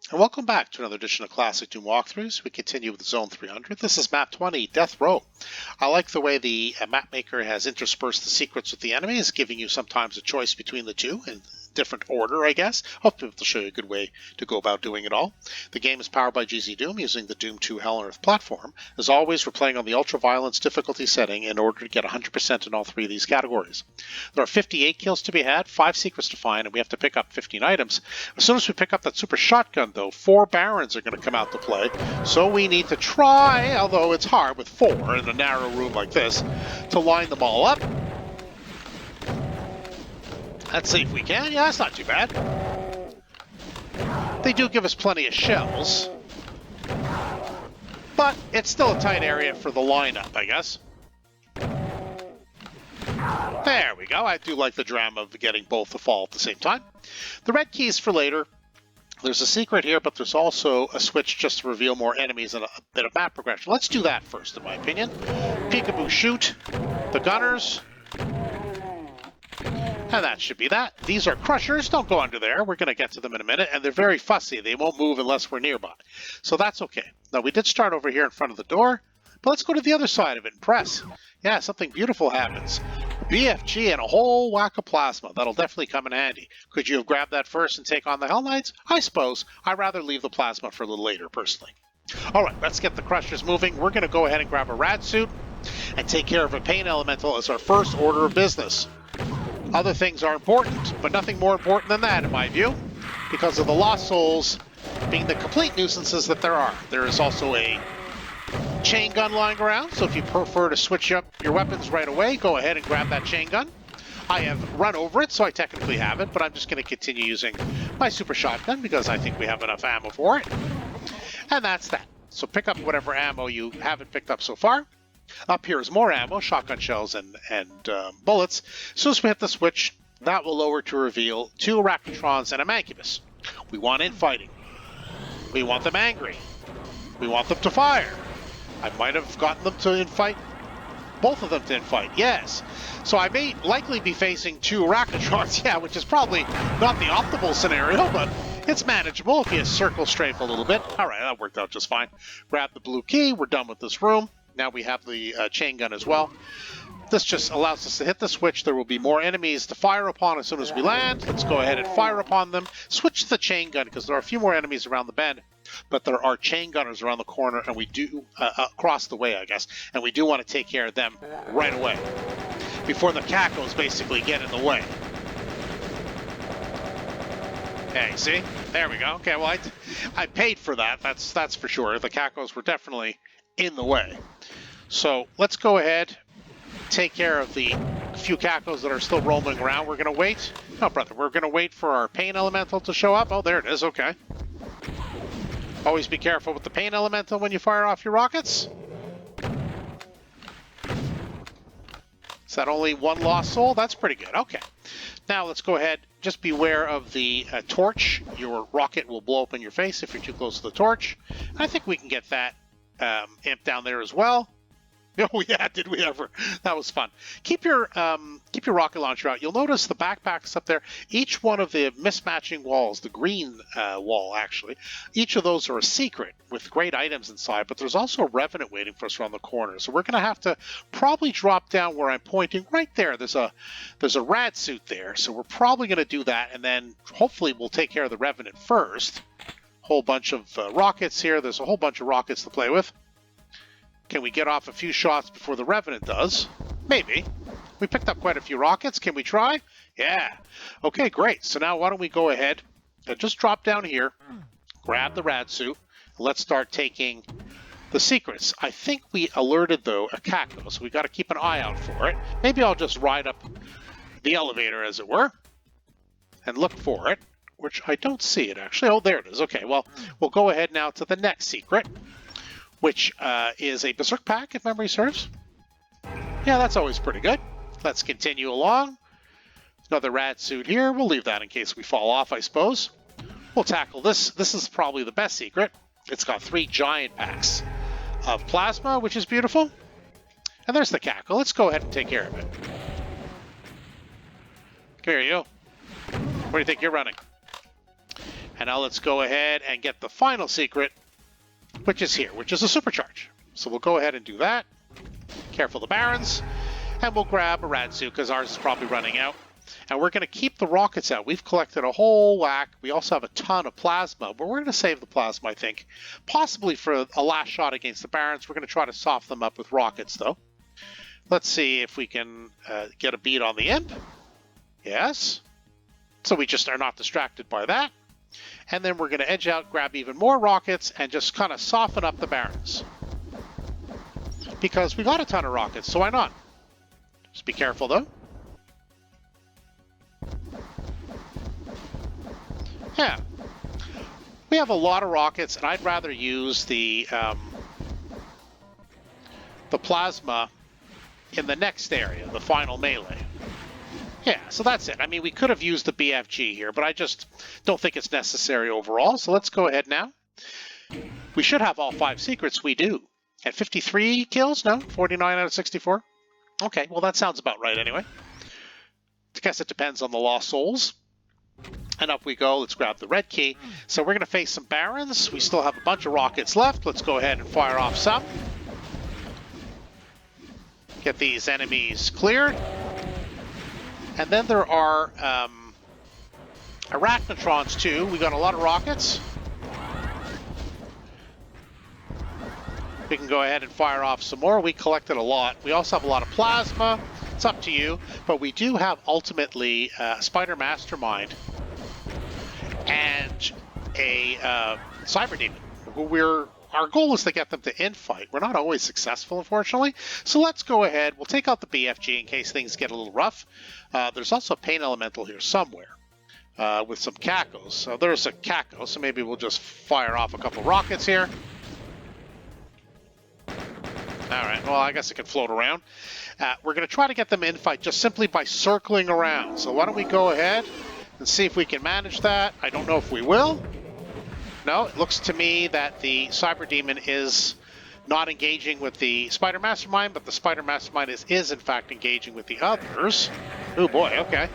And welcome back to another edition of Classic Doom Walkthroughs. We continue with Zone 300. This is Map 20, Death Row. I like the way the map maker has interspersed the secrets with the enemies, giving you sometimes a choice between the two in different order, I guess. Hopefully it'll show you a good way to go about doing it all. The game is powered by GZDoom using the Doom 2 Hell on Earth platform. As always, we're playing on the ultra-violence difficulty setting in order to get 100% in all three of these categories. There are 58 kills to be had, 5 secrets to find, and we have to pick up 15 items. As soon as we pick up that super shotgun, though, 4 barons are going to come out to play. So we need to try, although it's hard with 4 in a narrow room like this, to line them all up. Let's see if we can. Yeah, that's not too bad. They do give us plenty of shells, but it's still a tight area for the lineup, I guess. There we go. I do like the drama of getting both to fall at the same time. The red keys for later. There's a secret here, but there's also a switch just to reveal more enemies and a bit of map progression. Let's do that first, in my opinion. Peekaboo shoot. The gunners. And that should be that. These are crushers. Don't go under there. We're going to get to them in a minute. And they're very fussy. They won't move unless we're nearby. So that's okay. Now, we did start over here in front of the door. But let's go to the other side of it and press. Yeah, something beautiful happens. BFG and a whole whack of plasma. That'll definitely come in handy. Could you have grabbed that first and take on the Hell Knights? I suppose. I'd rather leave the plasma for a little later, personally. All right, let's get the crushers moving. We're going to go ahead and grab a rad suit and take care of a pain elemental as our first order of business. Other things are important, but nothing more important than that, in my view, because of the lost souls being the complete nuisances that there are. There is also a chain gun lying around, so if you prefer to switch up your weapons right away, go ahead and grab that chain gun. I have run over it, so I technically have it, but I'm just going to continue using my super shotgun because I think we have enough ammo for it. And that's that. So pick up whatever ammo you haven't picked up so far. Up here is more ammo, shotgun shells and bullets. As soon as we hit the switch, that will lower to reveal 2 Arachnotrons and a Mancubus. We want infighting. We want them angry. We want them to fire. I might have gotten them to infight. Both of them to infight, yes. So I may likely be facing 2 Arachnotrons, yeah, which is probably not the optimal scenario, but it's manageable if you circle strafe a little bit. All right, that worked out just fine. Grab the blue key. We're done with this room. Now we have the chain gun as well. This just allows us to hit the switch. There will be more enemies to fire upon as soon as we land. Let's go ahead and fire upon them. Switch to the chain gun because there are a few more enemies around the bend, but there are chain gunners around the corner, and we do across the way, I guess, and we do want to take care of them right away before the cacos basically get in the way. Okay, see? There we go. Okay, well, I paid for that. That's for sure. The cacos were definitely in the way. So let's go ahead, take care of the few cacos that are still roaming around. We're going to wait. No, brother, we're going to wait for our pain elemental to show up. Oh, there it is. Okay. Always be careful with the pain elemental when you fire off your rockets. Is that only 1 lost soul? That's pretty good. Okay. Now let's go ahead. Just beware of the torch. Your rocket will blow up in your face if you're too close to the torch. I think we can get that imp down there as well. Oh yeah, did we ever? That was fun. Keep your rocket launcher out. You'll notice the backpacks up there. Each one of the mismatching walls, the green wall actually, each of those are a secret with great items inside. But there's also a revenant waiting for us around the corner. So we're going to have to probably drop down where I'm pointing right there. There's a rad suit there, so we're probably going to do that, and then hopefully we'll take care of the revenant first. Whole bunch of rockets here. There's a whole bunch of rockets to play with. Can we get off a few shots before the revenant does? Maybe. We picked up quite a few rockets. Can we try? Yeah. Okay, great. So now why don't we go ahead and just drop down here, grab the rad suit, and let's start taking the secrets. I think we alerted, though, a caco, so we got to keep an eye out for it. Maybe I'll just ride up the elevator, as it were, and look for it. Which I don't see it, actually. Oh, there it is. Okay, well, we'll go ahead now to the next secret, which is a Berserk pack, if memory serves. Yeah, that's always pretty good. Let's continue along. Another rad suit here. We'll leave that in case we fall off, I suppose. We'll tackle this. This is probably the best secret. It's got 3 giant packs of plasma, which is beautiful. And there's the cackle. Let's go ahead and take care of it. Come here, you. Where do you think you're running? And now let's go ahead and get the final secret, which is here, which is a supercharge. So we'll go ahead and do that. Careful the Barons. And we'll grab a rad suit because ours is probably running out. And we're going to keep the rockets out. We've collected a whole whack. We also have a ton of plasma, but we're going to save the plasma, I think. Possibly for a last shot against the Barons. We're going to try to soften them up with rockets, though. Let's see if we can get a beat on the Imp. Yes. So we just are not distracted by that. And then we're going to edge out, grab even more rockets, and just kind of soften up the Barons. Because we got a ton of rockets, so why not? Just be careful, though. Yeah. We have a lot of rockets, and I'd rather use the plasma in the next area, the final melee. Yeah, so that's it. I mean, we could have used the BFG here, but I just don't think it's necessary overall. So let's go ahead now. We should have all 5 secrets. We do. At 53 kills? No? 49 out of 64? Okay, well that sounds about right anyway. I guess it depends on the lost souls. And up we go. Let's grab the red key. So we're going to face some Barons. We still have a bunch of rockets left. Let's go ahead and fire off some. Get these enemies cleared. And then there are Arachnotrons too. We got a lot of rockets. We can go ahead and fire off some more. We collected a lot. We also have a lot of plasma. It's up to you. But we do have ultimately Spider Mastermind and a Cyber Demon. Our goal is to get them to infight. We're not always successful, unfortunately. So let's go ahead. We'll take out the BFG in case things get a little rough. There's also a Pain Elemental here somewhere with some Cacos. So there's a Caco, so maybe we'll just fire off a couple rockets here. All right, well, I guess it can float around. We're going to try to get them in fight just simply by circling around. So why don't we go ahead and see if we can manage that. I don't know if we will. No, it looks to me that the Cyber Demon is not engaging with the Spider Mastermind, but the Spider Mastermind is in fact engaging with the others. Oh boy, okay.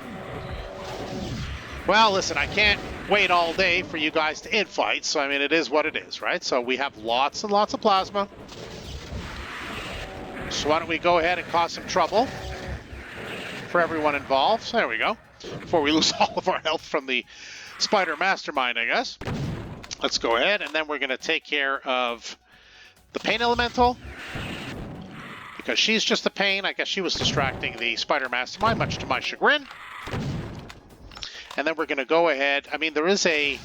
Well, listen, I can't wait all day for you guys to infight, so I mean, it is what it is, right? So we have lots and lots of plasma. So why don't we go ahead and cause some trouble for everyone involved. So there we go. Before we lose all of our health from the Spider Mastermind, I guess. Let's go ahead, and then we're going to take care of the Pain Elemental. Because she's just a pain. I guess she was distracting the Spider Mastermind, much to my chagrin. And then we're going to go ahead. I mean, there is an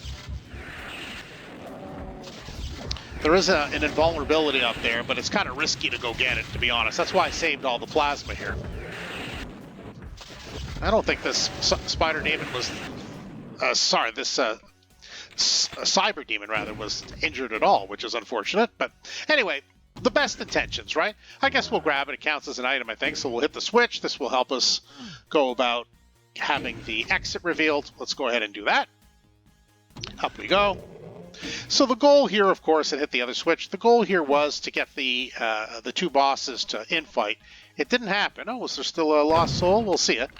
invulnerability up there, but it's kind of risky to go get it, to be honest. That's why I saved all the plasma here. I don't think this Spider Demon was... Cyber Demon, rather, was injured at all, which is unfortunate. But anyway, the best intentions, right? I guess we'll grab it. It counts as an item, I think. So we'll hit the switch. This will help us go about having the exit revealed. Let's go ahead and do that. Up we go. So the goal here, of course, and hit the other switch, the goal here was to get the 2 bosses to infight. It didn't happen. Oh, was there still a lost soul? We'll see it.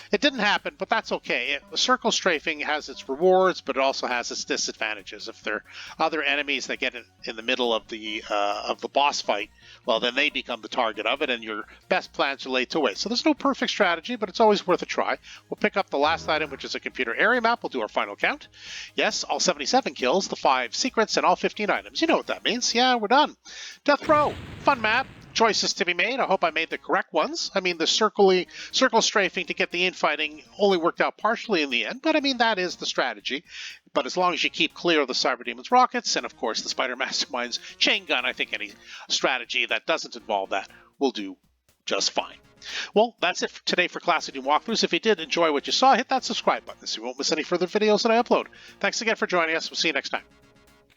It didn't happen, but that's okay. Circle strafing has its rewards, but it also has its disadvantages. If there are other enemies that get in the middle of the boss fight, well, then they become the target of it, and your best plans are laid to waste. So there's no perfect strategy, but it's always worth a try. We'll pick up the last item, which is a computer area map. We'll do our final count. Yes, all 77 kills, the 5 secrets, and all 15 items. You know what that means. Yeah, we're done. Death Row, fun map. Choices to be made. I hope I made the correct ones. I mean, the circle strafing to get the infighting only worked out partially in the end, but I mean, that is the strategy. But as long as you keep clear of the Cyber Demon's rockets and, of course, the Spider Mastermind's chain gun, I think any strategy that doesn't involve that will do just fine. Well, that's it for today for Classic Doom Walkthroughs. If you did enjoy what you saw, hit that subscribe button so you won't miss any further videos that I upload. Thanks again for joining us. We'll see you next time.